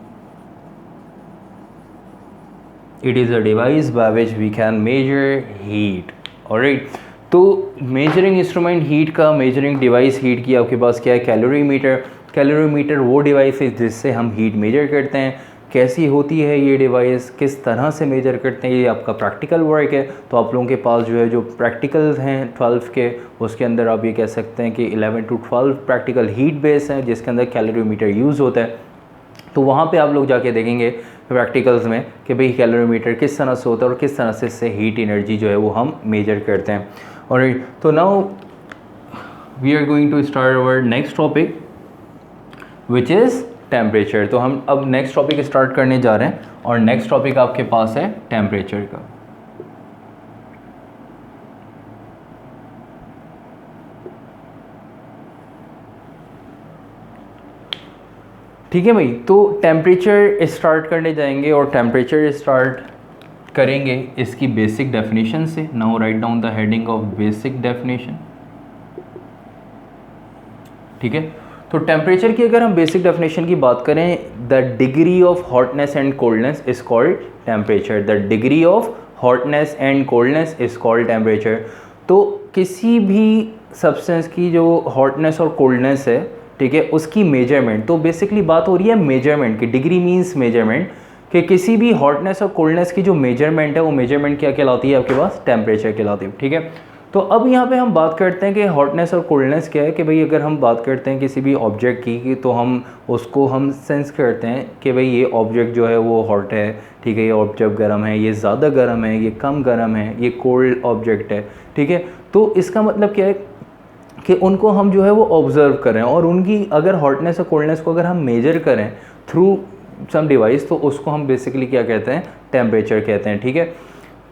it is a device by which we can measure heat. Alright, तो मेजरिंग इंस्ट्रूमेंट हीट का, मेजरिंग डिवाइस हीट की आपके पास क्या है, कैलोरीमीटर। कैलोरीमीटर वो डिवाइस है जिससे हम हीट मेजर करते हैं। कैसी होती है ये डिवाइस, किस तरह से मेजर करते हैं, ये आपका प्रैक्टिकल वर्क है। तो आप लोगों के पास जो है जो प्रैक्टिकल्स हैं 12 के, उसके अंदर आप ये कह सकते हैं कि 11 to 12 प्रैक्टिकल हीट बेस हैं जिसके अंदर कैलोरीमीटर यूज़ होता है। तो वहाँ पे आप लोग जाके देखेंगे प्रैक्टिकल्स में कि भाई कैलोरीमीटर किस तरह से होता है और किस तरह से इससे हीट एनर्जी जो है वो हम मेजर करते हैं। और तो now we are going to start our next topic which is temperature. तो हम अब नेक्स्ट टॉपिक स्टार्ट करने जा रहे हैं और नेक्स्ट टॉपिक आपके पास है टेम्परेचर का। ठीक है भाई, तो टेम्परेचर स्टार्ट करने जाएंगे और टेम्परेचर स्टार्ट करेंगे इसकी बेसिक डेफिनेशन से। Now write down the heading of basic definition. ठीक है, तो टेम्परेचर की अगर हम बेसिक डेफिनेशन की बात करें, the degree of hotness and coldness is called temperature. The degree of hotness and coldness is called temperature. तो किसी भी सब्सटेंस की जो हॉटनेस और कोल्डनेस है, ठीक है, उसकी मेजरमेंट, तो बेसिकली बात हो रही है मेजरमेंट की। डिग्री मीन्स मेजरमेंट, कि किसी भी हॉटनेस और कोल्डनेस की जो मेजरमेंट है वो मेजरमेंट क्या कहलाती है आपके पास, टेम्परेचर कहलाती है। ठीक है, तो अब यहाँ पे हम बात करते हैं कि हॉटनेस और कोल्डनेस क्या है। कि भाई अगर हम बात करते हैं किसी भी ऑब्जेक्ट की, तो हम उसको हम सेंस करते हैं कि भाई ये ऑब्जेक्ट जो है वो हॉट है, ठीक है, ये ऑब्जेक्ट गर्म है, ये ज़्यादा गर्म है, ये कम गर्म है, ये कोल्ड ऑब्जेक्ट है। ठीक है, तो इसका मतलब क्या है कि उनको हम जो है वो ऑब्ज़र्व करें और उनकी अगर हॉटनेस और कोल्डनेस को अगर हम मेजर करें थ्रू सम डिवाइस, तो उसको हम बेसिकली क्या कहते हैं, टेम्परेचर कहते हैं। ठीक है,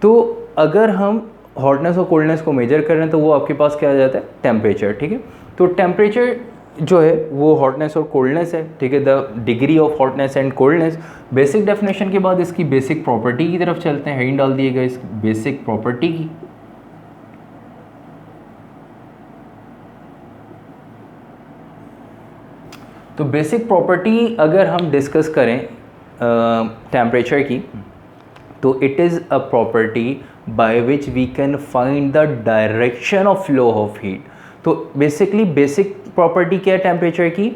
तो अगर हम हॉटनेस और कोल्डनेस को मेजर कर रहे हैं तो वो आपके पास क्या आ जाता है, टेम्परेचर। ठीक है, तो टेम्परेचर जो है वो हॉटनेस और कोल्डनेस है। ठीक है, the degree of hotness and coldness. Basic definition के बाद इसकी बेसिक प्रॉपर्टी की तरफ चलते हैं। हेडिंग डाल दिएगा इस बेसिक प्रॉपर्टी की। तो बेसिक प्रॉपर्टी अगर हम डिस्कस करें टेम्परेचर की, तो it is a property by which we can find the direction of flow of heat. तो बेसिकली बेसिक प्रॉपर्टी क्या है टेम्परेचर की,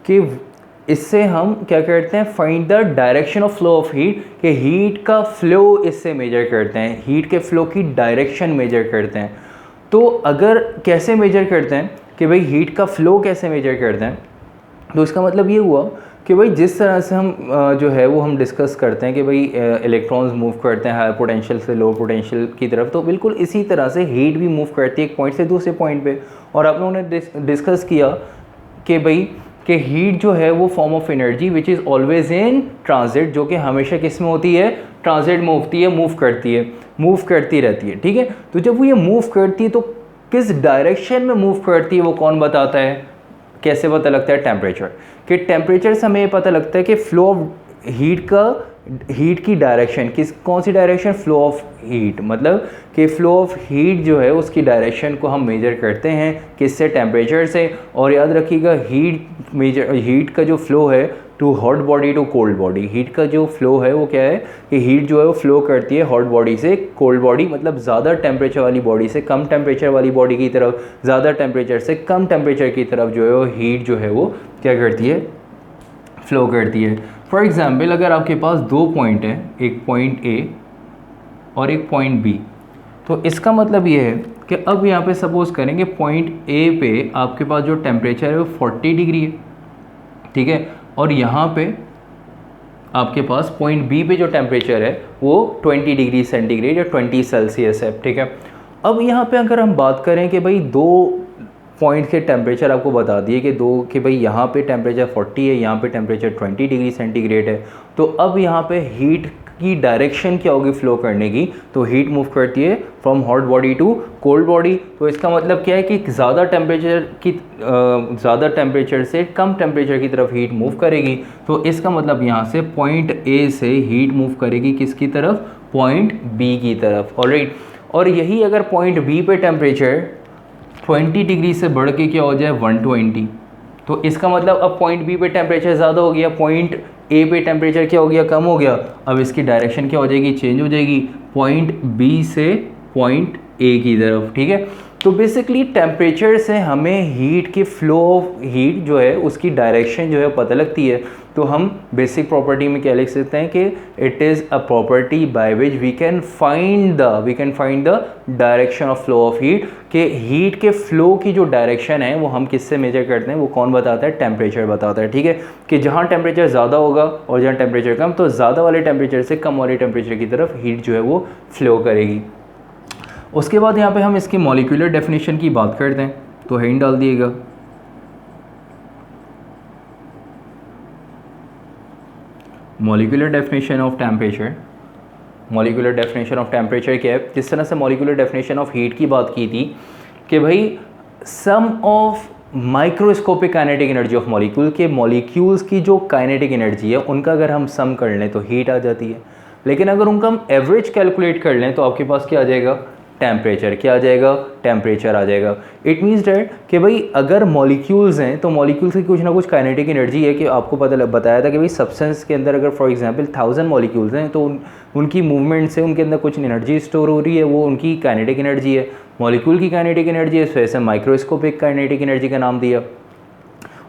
कि इससे हम क्या करते हैं, find the direction of flow of heat, कि हीट का फ्लो इससे मेजर करते हैं, हीट के फ्लो की डायरेक्शन मेजर करते हैं। तो अगर कैसे मेजर करते हैं कि भाई हीट का फ्लो कैसे मेजर करते हैं, तो इसका मतलब ये हुआ कि भाई जिस तरह से हम जो है वो हम डिस्कस करते हैं कि भाई इलेक्ट्रॉन्स मूव करते हैं हाई पोटेंशियल से लो पोटेंशियल की तरफ, तो बिल्कुल इसी तरह से हीट भी मूव करती है एक पॉइंट से दूसरे पॉइंट पे। और आप लोगों ने डिस्कस किया कि भाई कि हीट जो है वो form of energy which is always in transit, जो कि हमेशा किस में होती है, ट्रांजिट में होती है, मूव करती है, मूव करती रहती है। ठीक है, तो जब वो ये मूव करती है तो किस डायरेक्शन में मूव करती है वो कौन बताता है, कैसे पता लगता है, टेम्परेचर। कि टेम्परेचर से हमें ये पता लगता है कि फ्लो ऑफ हीट का, हीट की डायरेक्शन किस, कौन सी डायरेक्शन, फ्लो ऑफ हीट, मतलब कि फ्लो ऑफ हीट जो है उसकी डायरेक्शन को हम मेजर करते हैं किससे, टेम्परेचर से। और याद रखिएगा हीट का जो फ्लो है to hot body to cold body, heat का जो फ्लो है वो क्या है कि हीट जो है वो फ्लो करती है हॉट बॉडी से कोल्ड बॉडी, मतलब ज़्यादा टेम्परेचर वाली बॉडी से कम टेम्परेचर वाली बॉडी की तरफ, ज़्यादा टेम्परेचर से कम टेम्परेचर की तरफ जो है वो हीट जो है वो क्या करती है, फ्लो करती है। फॉर एग्ज़ाम्पल अगर आपके पास दो पॉइंट है, एक पॉइंट ए और एक पॉइंट बी, तो इसका मतलब ये है कि अब यहाँ पे सपोज़ करेंगे पॉइंट ए पे आपके पास जो टेम्परेचर है वो 40 डिग्री है। ठीक है, और यहाँ पे आपके पास पॉइंट बी पे जो टेम्परेचर है वो 20 डिग्री सेंटीग्रेड या 20 सेल्सियस है। ठीक है, अब यहाँ पे अगर हम बात करें कि भाई दो पॉइंट के टेम्परेचर आपको बता दिए कि दो, कि भाई यहाँ पे टेम्परेचर 40 है, यहाँ पे टेम्परेचर 20 डिग्री सेंटीग्रेड है, तो अब यहाँ पे हीट की डायरेक्शन क्या होगी फ्लो करने की, तो हीट मूव करती है from hot body to cold body. तो इसका मतलब क्या है कि ज़्यादा टेम्परेचर से कम टेम्परेचर की तरफ हीट मूव करेगी। तो इसका मतलब यहाँ से पॉइंट ए से हीट मूव करेगी किसकी तरफ, पॉइंट बी की तरफ। ऑलराइट, और यही अगर पॉइंट बी पे टेम्परेचर 20 डिग्री से बढ़ के क्या हो जाए 120, तो इसका मतलब अब पॉइंट बी पे टेम्परेचर ज़्यादा हो गया, पॉइंट ए पे टेम्परेचर क्या हो गया, कम हो गया। अब इसकी डायरेक्शन क्या हो जाएगी, चेंज हो जाएगी, पॉइंट बी से पॉइंट ए की तरफ। ठीक है, तो बेसिकली टेम्परेचर से हमें हीट की फ्लो ऑफ हीट जो है उसकी डायरेक्शन जो है पता लगती है। तो हम बेसिक प्रॉपर्टी में क्या लिख सकते हैं कि it is a property by which we can find the direction of flow of heat, कि हीट के फ्लो की जो डायरेक्शन है वो हम किससे मेजर करते हैं, वो कौन बताता है, टेम्परेचर बताता है। ठीक है, कि जहाँ टेम्परेचर ज़्यादा होगा और जहाँ टेम्परेचर कम, तो ज़्यादा वाले टेम्परेचर से कम वाले टेम्परेचर की तरफ हीट जो है वो फ्लो करेगी। उसके बाद यहाँ पे हम इसकी मॉलिक्यूलर डेफिनेशन की बात करते हैं, तो हेडिंग डाल दिएगा molecular definition of temperature. Molecular definition of temperature क्या है, जिस तरह से मॉलिक्यूलर डेफिनेशन ऑफ हीट की बात की थी कि भाई sum of microscopic kinetic energy of molecule, के मॉलिक्यूल्स की जो काइनेटिक एनर्जी है उनका अगर हम सम कर लें तो हीट आ जाती है। लेकिन अगर उनका हम एवरेज कैलकुलेट कर लें तो आपके पास क्या आ जाएगा, टेम्परेचर। क्या आ जाएगा, टेम्परेचर आ जाएगा। इट मीन्स डैट कि भाई अगर मॉलिक्यूल्स हैं तो मॉलिक्यूल्स की कुछ ना कुछ काइनेटिक एनर्जी है, कि आपको बताया था कि भाई सब्सटेंस के अंदर अगर फॉर एग्जांपल 1000 मॉलिक्यूल्स हैं तो उनकी मूवमेंट से उनके अंदर कुछ एनर्जी स्टोर हो रही है, वो उनकी काइनेटिक एनर्जी है। मॉलिक्यूल की काइनेटिक एनर्जी है, इस वजह से माइक्रोस्कोपिक काइनेटिक एनर्जी का नाम दिया।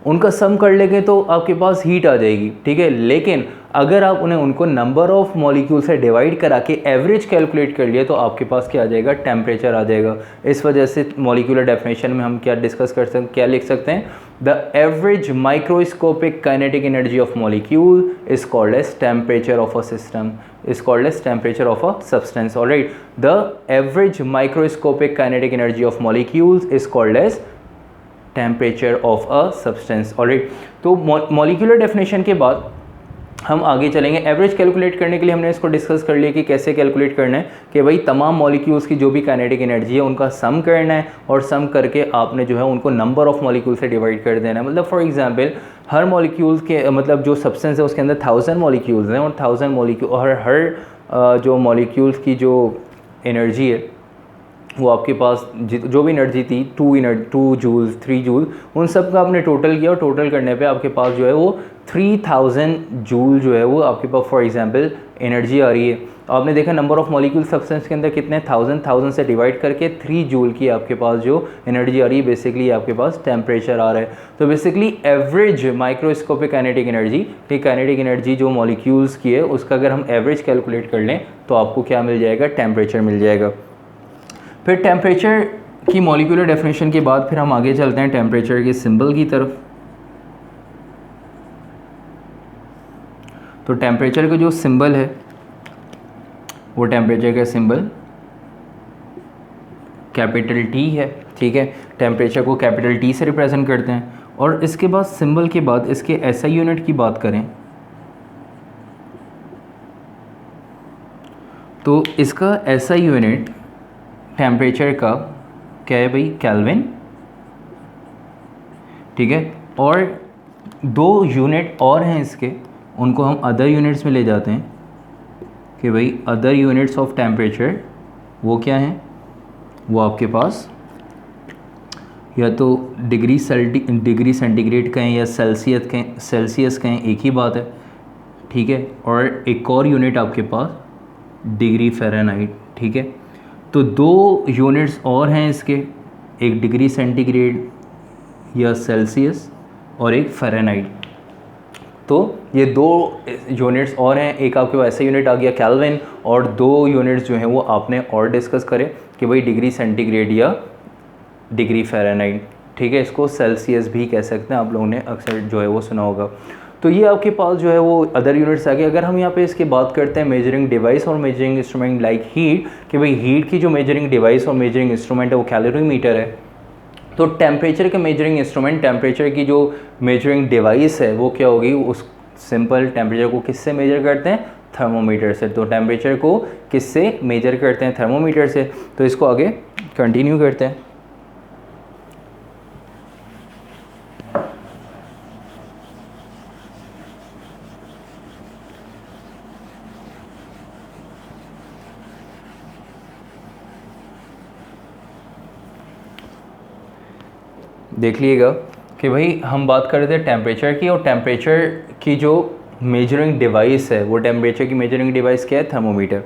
उनका सम कर लेंगे तो आपके पास हीट आ जाएगी। ठीक है, लेकिन अगर आप उनको नंबर ऑफ मॉलिक्यूल से डिवाइड करा के एवरेज कैलकुलेट कर लिया तो आपके पास क्या आ जाएगा, टेम्परेचर आ जाएगा। इस वजह से मॉलिक्यूलर डेफिनेशन में हम क्या डिस्कस कर सकते, क्या लिख सकते हैं, the average microscopic kinetic energy of molecule is called as temperature of a system, is called as temperature of a substance. All right, the average microscopic kinetic energy of molecules is called as temperature of a substance. All right, तो molecular definition के बाद हम आगे चलेंगे। Average calculate करने के लिए हमने इसको डिस्कस कर लिया कि कैसे कैलकुलेट करना है, कि भाई तमाम मॉलिक्यूल्स की जो भी काइनेटिक एनर्जी है उनका सम करना है, और सम करके आपने जो है उनको नंबर ऑफ मॉलिक्यूल से डिवाइड कर देना है। मतलब फॉर एग्जांपल हर मॉलिक्यूल्स के मतलब जो सब्सटेंस है उसके अंदर 1000 मॉलिक्यूल्स हैं, और 1000 मॉलिक्यूल और हर जो मॉलिक्यूल्स की जो एनर्जी है वो आपके पास जो भी एनर्जी थी 2 जूल्स 3 जूल, उन सब का आपने टोटल किया, और टोटल करने पे आपके पास जो है वो 3000 जूल जो है वो आपके पास फॉर एग्जांपल एनर्जी आ रही है। आपने देखा नंबर ऑफ मॉलिक्यूल सब्सटेंस के अंदर कितने 1000 से डिवाइड करके 3 जूल की आपके पास जो एनर्जी आ रही है, बेसिकली आपके पास टेम्परेचर आ रहा है। तो basically average microscopic kinetic energy, kinetic energy जो मॉलिक्यूल्स की है उसका अगर हम एवरेज कैलकुलेट कर लें तो आपको क्या मिल जाएगा, टेम्परेचर मिल जाएगा। फिर टेम्परेचर की मॉलिक्यूलर डेफिनेशन के बाद फिर हम आगे चलते हैं टेम्परेचर के सिंबल की तरफ। तो टेम्परेचर का जो सिंबल है वो टेम्परेचर का सिंबल कैपिटल टी है। ठीक है, टेम्परेचर को कैपिटल टी से रिप्रेजेंट करते हैं। और इसके बाद सिंबल के बाद इसके एसआई यूनिट की बात करें तो इसका एसआई यूनिट टेम्परेचर का क्या है भाई, केल्विन। ठीक है, और 2 यूनिट और हैं इसके, उनको हम अदर यूनिट्स में ले जाते हैं कि भाई अदर यूनिट्स ऑफ टेम्परेचर वो क्या हैं, वो आपके पास या तो डिग्री सेंटीग्रेड कहें या सेल्सियस कहें, एक ही बात है। ठीक है, और एक और यूनिट आपके पास डिग्री फ़ारेनहाइट। ठीक है, तो 2 यूनिट्स और हैं इसके, एक डिग्री सेंटीग्रेड या सेल्सियस और एक फ़ारेनहाइट। तो ये 2 यूनिट्स और हैं, एक आपके पास ऐसा यूनिट आ गया केल्विन, और 2 यूनिट्स जो हैं वो आपने और डिस्कस करें कि भाई डिग्री सेंटीग्रेड या डिग्री फ़ारेनहाइट। ठीक है, इसको सेल्सियस भी कह सकते हैं, आप लोगों ने अक्सर जो है वो सुना होगा। तो ये आपके पास जो है वो अदर यूनिट्स आ गए। अगर हम यहाँ पे इसकी बात करते हैं मेजरिंग डिवाइस और मेजरिंग इंस्ट्रूमेंट लाइक हीट, कि भाई हीट की जो मेजरिंग डिवाइस और मेजरिंग इंस्ट्रूमेंट है वो कैलोरीमीटर है, तो टेम्परेचर के मेजरिंग इंस्ट्रूमेंट, टेम्परेचर की जो मेजरिंग डिवाइस है वो क्या होगी, उस सिंपल टेम्परेचर को किससे मेजर करते हैं, थर्मोमीटर से। तो टेम्परेचर को किससे मेजर करते हैं? थर्मोमीटर से। तो इसको आगे कंटिन्यू करते हैं। देख लीजिएगा कि भाई हम बात कर रहे थे टेम्परेचर की, और टेम्परेचर की जो मेजरिंग डिवाइस है, वो टेम्परेचर की मेजरिंग डिवाइस क्या है? Thermometer.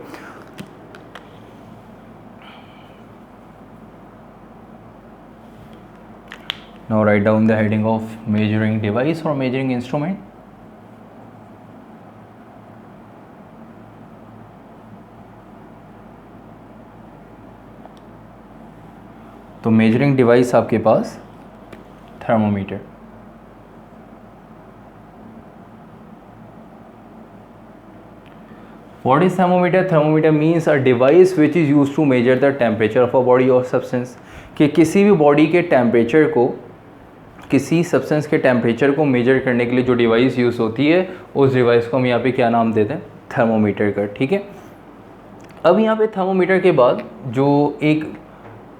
Now write down the heading of measuring device और मेजरिंग इंस्ट्रूमेंट। तो मेजरिंग डिवाइस आपके पास thermometer. What is thermometer? Thermometer means a device which is used to measure the temperature of a body or substance। कि किसी भी body के temperature को, किसी substance के टेम्परेचर को मेजर करने के लिए जो डिवाइस यूज़ होती है, उस डिवाइस को हम यहाँ पे क्या नाम देते हैं? थर्मोमीटर का। ठीक है। अब यहाँ पे थर्मोमीटर के बाद जो एक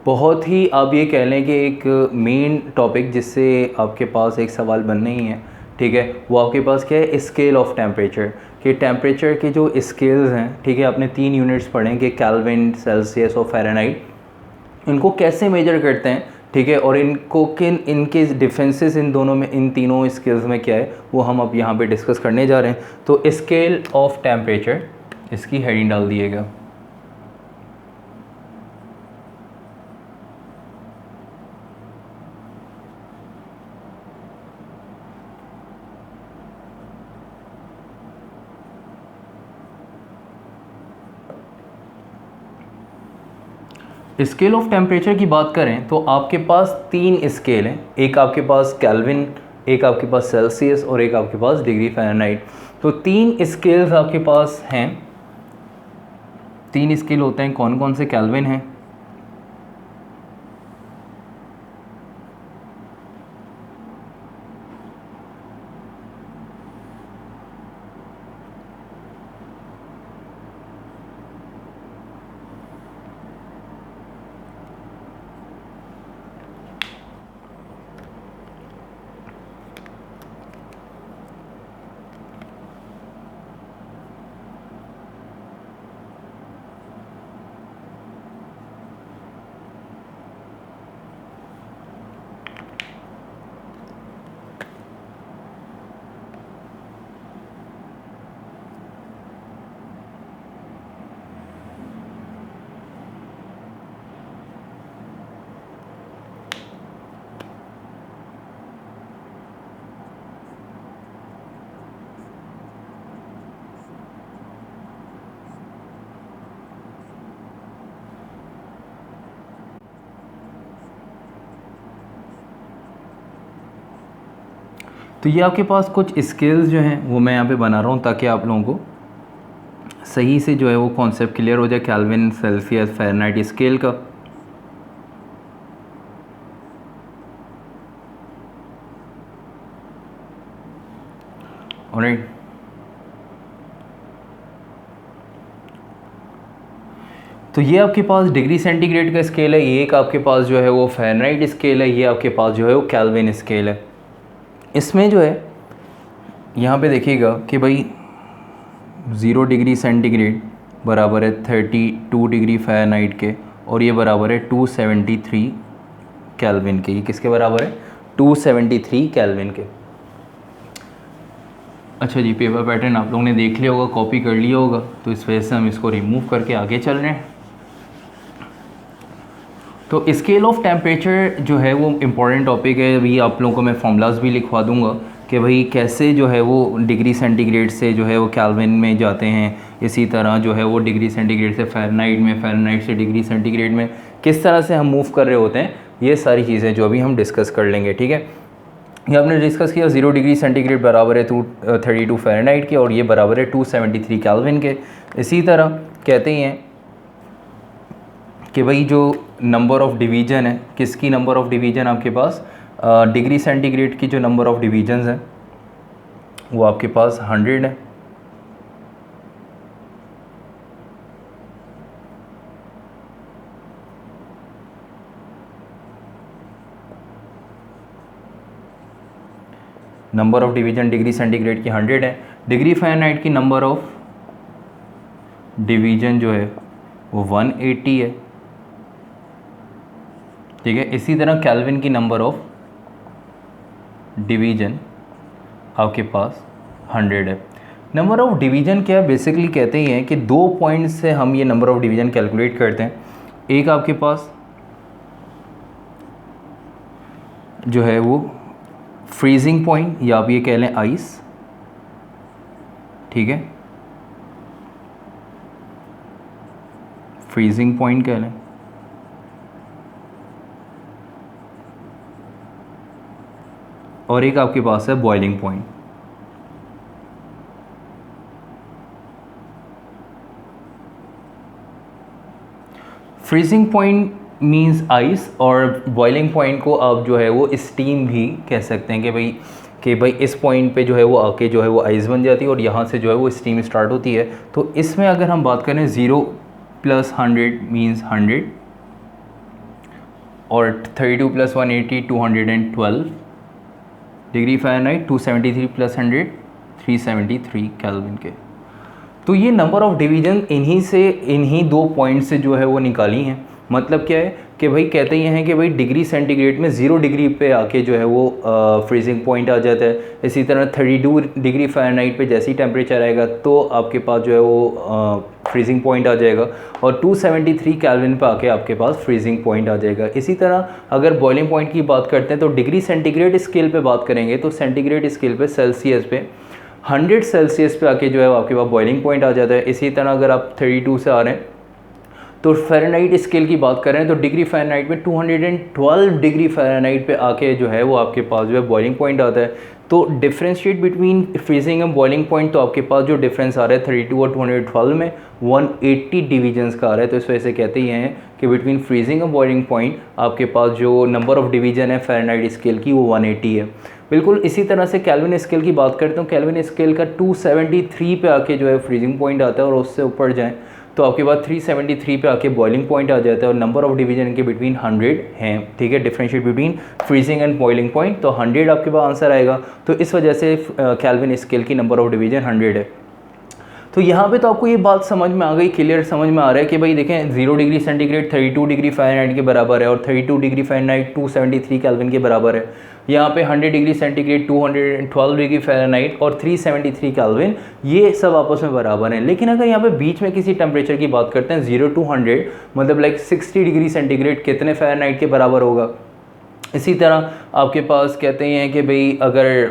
बहुत ही आप ये कह लें कि एक मेन टॉपिक जिससे आपके पास एक सवाल बनना ही है, ठीक है, वो आपके पास क्या है? Scale of temperature. कि टेम्परेचर के जो स्केल्स हैं, ठीक है, आपने 3 यूनिट्स पढ़े हैं कि केल्विन, सेल्सियस और फ़ारेनहाइट। इनको कैसे मेजर करते हैं, ठीक है, और इनको इनके डिफरेंसेस इन दोनों में, इन तीनों स्केल्स में क्या है, वो हम अब यहाँ पे डिस्कस करने जा रहे हैं। तो स्केल ऑफ टेम्परेचर, इसकी हेडिंग डाल दिएगा। स्केल ऑफ टेम्परेचर की बात करें तो आपके पास 3 स्केल हैं। एक आपके पास केल्विन, एक आपके पास सेल्सियस और एक आपके पास डिग्री फ़ारेनहाइट। तो 3 स्केल्स आपके पास हैं। 3 स्केल होते हैं, कौन कौन से? केल्विन हैं, तो ये आपके पास कुछ स्केल्स जो हैं वो मैं यहाँ पे बना रहा हूँ ताकि आप लोगों को सही से जो है वो कॉन्सेप्ट क्लियर हो जाए केल्विन, सेल्सियस, फ़ारेनहाइट स्केल का। ऑलराइट। तो ये आपके पास डिग्री सेंटीग्रेड का स्केल है, ये एक आपके पास जो है वो फ़ारेनहाइट स्केल है, ये आपके पास जो है वो केल्विन स्केल है। इसमें जो है यहाँ पे देखिएगा कि भाई 0 डिग्री सेंटीग्रेड बराबर है 32 डिग्री फ़ारेनहाइट के, और ये बराबर है 273 केल्विन के। ये किसके बराबर है? 273 केल्विन के। अच्छा जी, पेपर पैटर्न आप लोगों ने देख लिया होगा, कॉपी कर लिया होगा, तो इस वजह से हम इसको रिमूव करके आगे चल रहे हैं। तो स्केल ऑफ टेम्परेचर जो है वो इम्पॉर्टेंट टॉपिक है। अभी आप लोगों को मैं फॉर्मूलाज भी लिखवा दूंगा कि भाई कैसे जो है वो डिग्री सेंटीग्रेड से जो है वो केल्विन में जाते हैं, इसी तरह जो है वो डिग्री सेंटीग्रेड से फ़ारेनहाइट में, फ़ारेनहाइट से डिग्री सेंटीग्रेड में किस तरह से हम मूव कर रहे होते हैं। ये सारी चीज़ें जो अभी हम डिस्कस कर लेंगे, ठीक है। ये आपने डिस्कस किया 0 डिग्री सेंटीग्रेड बराबर है 232 फ़ारेनहाइट के, और ये बराबर है 273 केल्विन के। इसी तरह कहते हैं कि भाई जो नंबर ऑफ़ डिवीज़न है, किसकी नंबर ऑफ़ डिवीज़न आपके पास? डिग्री सेंटीग्रेड की जो नंबर ऑफ़ डिवीज़न्स हैं वो आपके पास 100 है। Number of division degree centigrade की 100 है। डिग्री फ़ारेनहाइट की नंबर ऑफ डिवीजन जो है वो 180 है, ठीक है। इसी तरह केल्विन की नंबर ऑफ डिवीजन आपके पास 100 है। नंबर ऑफ डिवीजन क्या है, बेसिकली कहते ही हैं कि 2 पॉइंट से हम ये नंबर ऑफ डिवीजन कैलकुलेट करते हैं। एक आपके पास जो है वो फ्रीजिंग पॉइंट या आप ये कह लें आइस, ठीक है, फ्रीजिंग पॉइंट कह लें, और एक आपके पास है boiling point. Freezing point means ice, और बॉइलिंग पॉइंट को आप जो है वो स्टीम भी कह सकते हैं कि भाई इस पॉइंट पे जो है वो आके जो है वो आइस बन जाती है और यहाँ से जो है वो स्टीम स्टार्ट होती है। तो इसमें अगर हम बात करें 0 + 100 मींस 100, और 32 + 180 212 डिग्री फ़ारेनहाइट, 273 + 100 373 केल्विन के। तो ये नंबर ऑफ़ डिवीजन इन्हीं 2 पॉइंट से जो है वो निकाली हैं। मतलब क्या है कि भाई कहते ये हैं कि भाई डिग्री सेंटीग्रेड में 0 डिग्री पे आके जो है वो फ्रीजिंग पॉइंट आ जाता है। इसी तरह 32 डिग्री फ़ारेनहाइट पे जैसे ही टेम्परेचर आएगा तो आपके पास जो है वो फ्रीजिंग पॉइंट आ जाएगा, और 273 केल्विन पे आके आपके पास फ्रीजिंग पॉइंट आ जाएगा। इसी तरह अगर बॉइलिंग पॉइंट की बात करते हैं तो डिग्री सेंटीग्रेड स्केल पे बात करेंगे तो सेंटीग्रेड स्केल पे सेल्सियस पे 100 सेल्सियस पे आके जो है आपके पास बॉइलिंग पॉइंट आ जाता है। इसी तरह अगर आप 32 से आ रहे हैं तो फ़ारेनहाइट स्केल की बात कर रहे हैं तो डिग्री फ़ारेनहाइट में 212 डिग्री फ़ारेनहाइट पे आके जो है वो आपके पास जो है बॉइलिंग पॉइंट आता है। तो differentiate between freezing and boiling point, तो आपके पास जो डिफरेंस आ रहा है 32 और 212 में 180 डिवीजन्स का आ रहा है। तो इस वजह से कहते ही हैं कि बिटवीन फ्रीजिंग और बॉइलिंग पॉइंट आपके पास जो नंबर ऑफ़ डिवीजन है फ़ारेनहाइट स्केल की वो 180 है। बिल्कुल इसी तरह से केल्विन स्केल की बात करते हैं। केल्विन स्केल का 273 पे आके जो है फ्रीजिंग पॉइंट आता है, और उससे ऊपर जाएँ तो आपके पास 373 पे आके बॉइलिंग पॉइंट आ जाता है, और नंबर ऑफ डिवीजन के बिटवीन 100 हैं, ठीक है। Differentiate between freezing and boiling point, तो 100 आपके पास आंसर आएगा। तो इस वजह से केल्विन स्केल की नंबर ऑफ डिवीजन 100 है। तो यहाँ पे तो आपको ये बात समझ में आ गई, क्लियर समझ में आ रहा है कि भाई देखें 0 डिग्री सेंटीग्रेड 32 डिग्री फ़ारेनहाइट के बराबर है, और 32 डिग्री फ़ारेनहाइट 273 केल्विन के बराबर है। यहाँ पे 100 डिग्री सेंटीग्रेड 212 डिग्री फ़ारेनहाइट और 373 केल्विन, ये सब आपस में बराबर हैं। लेकिन अगर यहाँ पे बीच में किसी टेम्परेचर की बात करते हैं 0 to 100, मतलब लाइक 60 डिग्री सेंटीग्रेड कितने फ़ारेनहाइट के बराबर होगा। इसी तरह आपके पास कहते हैं कि भाई अगर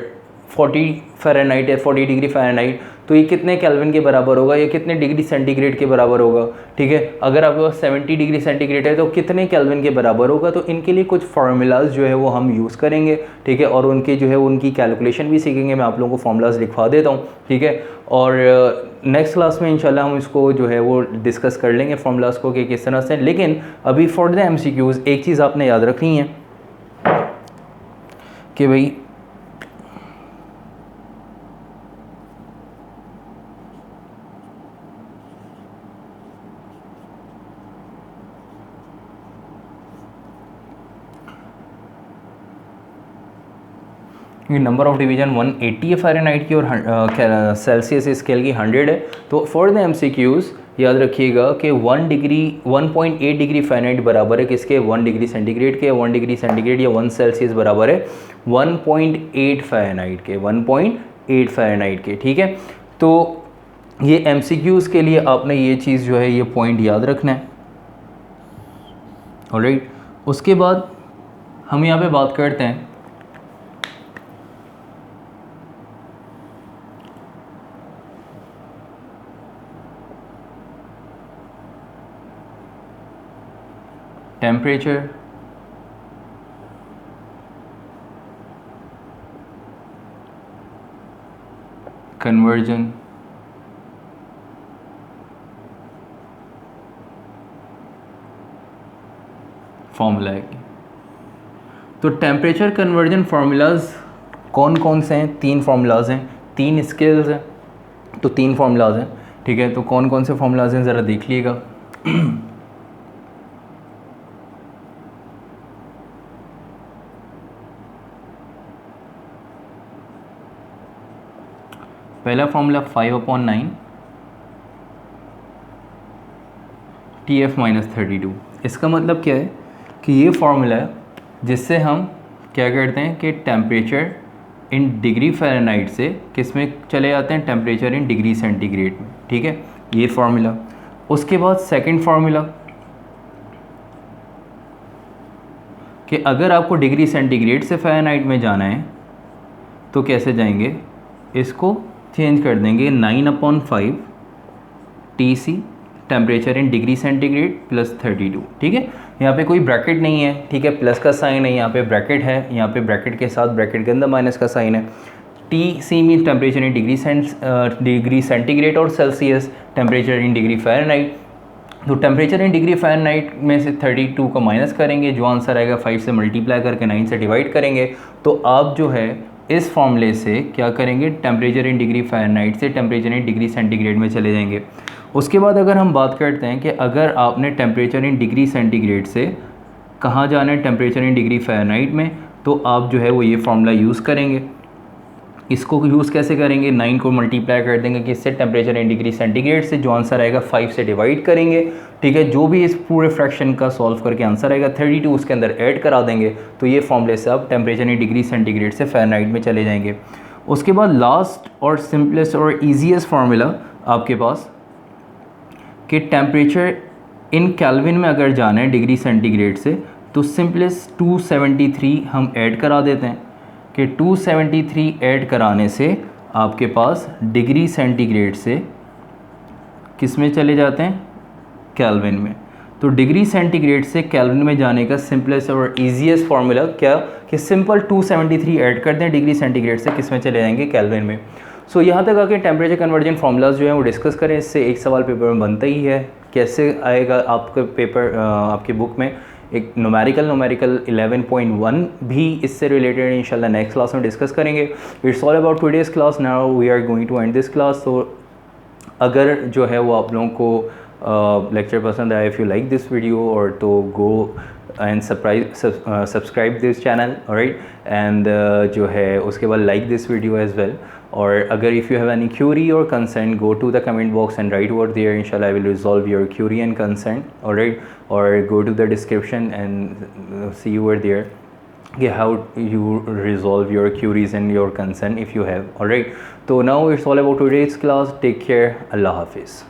40 फ़ारेनहाइट है, 40 डिग्री फ़ारेनहाइट, तो ये कितने केल्विन के बराबर होगा, ये कितने डिग्री सेंटीग्रेड के बराबर होगा, ठीक है। अगर आपके पास 70 डिग्री सेंटीग्रेड है तो कितने केल्विन के बराबर होगा। तो इनके लिए कुछ फार्मूलाज जो है वो हम यूज़ करेंगे, ठीक है, और उनके जो है उनकी कैलकुलेशन भी सीखेंगे। मैं आप लोगों को फार्मूलाज लिखवा देता हूँ, ठीक है। और नेक्स्ट क्लास में इंशाल्लाह हम इसको जो है वो डिस्कस कर लेंगे फार्मूलाज को कि किस तरह से। लेकिन अभी फॉर द MCQs एक चीज़ आपने याद रखनी है कि भाई नंबर ऑफ डिवीजन 180 है फ़ारेनहाइट की, और सेल्सियस स्केल की 100 है। तो फॉर द MCQs याद रखिएगा कि 1.8 डिग्री फ़ारेनहाइट बराबर है किसके, 1 डिग्री सेंटीग्रेड के। 1 डिग्री सेंटीग्रेड या 1 सेल्सियस बराबर है 1.8 फ़ारेनहाइट के, 1.8 फ़ारेनहाइट के, ठीक है। तो ये MCQs के लिए आपने ये चीज़ जो है ये पॉइंट याद रखना है, ऑलराइट। उसके बाद हम यहाँ पे बात करते हैं टेम्परेचर, कन्वर्जन, फार्मूला है। तो टेम्परेचर कन्वर्जन फार्मूलाज कौन कौन से हैं, 3 फार्मूलाज हैं, 3 स्केल्स हैं, तो 3 फार्मूलाज हैं, ठीक है। तो कौन कौन से फार्मूलाज हैं ज़रा देख लीजिएगा। पहला फॉर्मूला 5/9 TF माइनस 32। इसका मतलब क्या है कि ये फार्मूला है जिससे हम क्या करते हैं कि टेम्परेचर इन डिग्री फ़ारेनहाइट से किस में चले जाते हैं, टेम्परेचर इन डिग्री सेंटीग्रेड में। ठीक है, ये फार्मूला। उसके बाद सेकंड फार्मूला कि अगर आपको डिग्री सेंटीग्रेड से फ़ारेनहाइट में जाना है तो कैसे जाएंगे, इसको चेंज कर देंगे 9/5 TC temperature in degree centigrade plus 32। ठीक है, यहाँ पे कोई ब्रैकेट नहीं है, ठीक है, प्लस का साइन है, यहाँ पे ब्रैकेट है, यहाँ पे ब्रैकेट के साथ ब्रैकेट के अंदर माइनस का साइन है। TC mean temperature in degree centigrade और Celsius temperature in degree Fahrenheit. तो टेम्परेचर इन डिग्री फ़ारेनहाइट में से 32 को माइनस करेंगे, जो आंसर आएगा 5 से मल्टीप्लाई करके 9 से डिवाइड करेंगे। तो आप जो है इस फॉर्मूले से क्या करेंगे, टेम्परेचर इन डिग्री फ़ारेनहाइट से टेम्परेचर इन डिग्री सेंटीग्रेड में चले जाएंगे। उसके बाद अगर हम बात करते हैं कि अगर आपने टेम्परेचर इन डिग्री सेंटीग्रेड से कहाँ जाना है, टेम्परेचर इन डिग्री फ़ारेनहाइट में, तो आप जो है वो ये फार्मूला यूज़ करेंगे। इसको यूज़ कैसे करेंगे, 9 को मल्टीप्लाई कर देंगे किससे, टेम्परेचर इन डिग्री सेंटीग्रेड से, जो आंसर आएगा 5 से डिवाइड करेंगे। ठीक है, जो भी इस पूरे फ्रैक्शन का सॉल्व करके आंसर आएगा 32 उसके अंदर ऐड करा देंगे। तो ये फॉर्मूले से आप टेम्परेचर इन डिग्री सेंटीग्रेड से फ़ारेनहाइट में चले जाएंगे। उसके बाद लास्ट और सिंपलेस्ट और ईजीएस्ट फार्मूला आपके पास कि टेम्परेचर इन केल्विन में अगर जाना है डिग्री सेंटीग्रेड से, तो सिंपलेस्ट 273 हम ऐड करा देते हैं कि 273 ऐड कराने से आपके पास डिग्री सेंटीग्रेड से किस में चले जाते हैं, केल्विन में। तो डिग्री सेंटीग्रेड से केल्विन में जाने का सिंपलेस्ट और ईजीएस्ट फार्मूला क्या कि सिंपल 273 ऐड कर दें डिग्री सेंटीग्रेड से, किस में चले जाएंगे, केल्विन में। सो यहाँ तक आके टेम्परेचर कन्वर्जन फार्मूलाज जो हैं वो डिस्कस करें। इससे एक सवाल पेपर में बनता ही है, कैसे आएगा आपके पेपर आपकी बुक में एक न्यूमेरिकल 11.1 भी इससे रिलेटेड इंशाल्लाह नेक्स्ट क्लास में डिस्कस करेंगे। It's all about today's class, now we are going to end this class. तो अगर जो है वो आप लोगों को लेक्चर पसंद आया, if you like this video और तो go and subscribe this channel, alright, and जो है उसके बाद like this video as well. और अगर if you have any query और concern, go to the comment box and write over there, इंशाल्लाह I will resolve your query and concern, alright, और go to the description and see over there कि how you resolve your queries and your concern if you have, alright. So now it's all about today's class. Take care. Allah Hafiz.